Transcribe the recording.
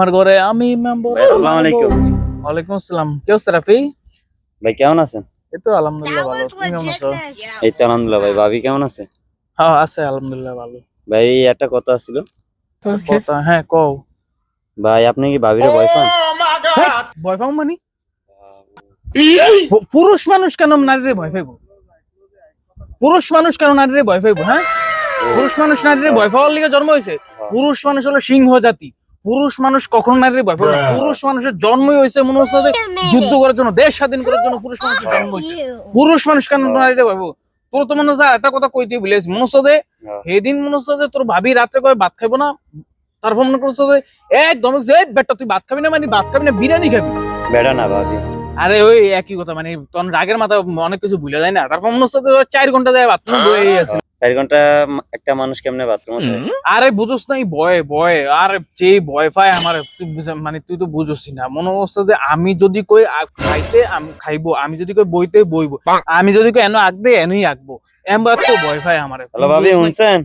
আমার ঘরে আমি মেম্বার। আসসালামু আলাইকুম। ওয়ালাইকুম আসসালাম। কি অবস্থা রাফি? ভাই কেমন আছেন? এই তো আলহামদুলিল্লাহ ভালো। তুমি কেমন আছো? এই তো আলহামদুলিল্লাহ। ভাই ভাবি কেমন আছে? হ্যাঁ আছে আলহামদুলিল্লাহ ভালো। ভাই একটা কথা ছিল। কথা হ্যাঁ কও। ভাই আপনি কি ভাবির ভয় পান? ভয় পাও মানে? পুরুষ মানুষ কেন নারীরে ভয় পাইবো? পুরুষ মানুষ কেন নারীরে ভয় পাইবো? হ্যাঁ, পুরুষ মানুষ নারীরে ভয় পাওয়ার লিগে জন্ম হয়েছে। পুরুষ মানুষ হলো সিংহ জাতি। পুরুষ মানুষ কখনো নারীরে ভয় পাবে না। পুরুষ মানুষের জন্মই হয়েছে মনে হচ্ছে যে যুদ্ধ করার জন্য, দেশ স্বাধীন করার জন্য পুরুষ মানুষের জন্ম হয়েছে। পুরুষ মানুষ কেন নারীরে ভয় পাবো? তোর তো মনে হচ্ছে একটা কথা কইতে ভুলেছি, মনে হচ্ছে যে সেদিন মনে হচ্ছে যে তোর ভাবি রাত্রে কয়ে ভাত খাইবো না, তারপর মনে করছে যে একদম যে বেটা তুই ভাত খাবি না, মানে ভাত খাবি না বিরিয়ানি খাবি। বেড়া না ভাবি। আরে ওই একই কথা, মানে তখন রাগের মাথা অনেক কিছু ভুলে যায় না। তারপর মনে হচ্ছে যে 4 ঘন্টা যায় বাথরুমে বয়ে আছে। 4 ঘন্টা একটা মানুষ কেমনে বাথরুমে যায়? আরে বুঝোস না, এই ভয়ে ভয়ে আর যে ভয় পায় আমার, মানে তুই তো বুঝোস না। মনে হচ্ছে যে আমি যদি কই খাইতে আমি খাইবো, আমি যদি কই বইতে বইবো, আমি যদি কই এনো আঁকতে এনই আঁকবো, এমন তো ভয় পায় আমার। হ্যালো ভাবি শুনছেন?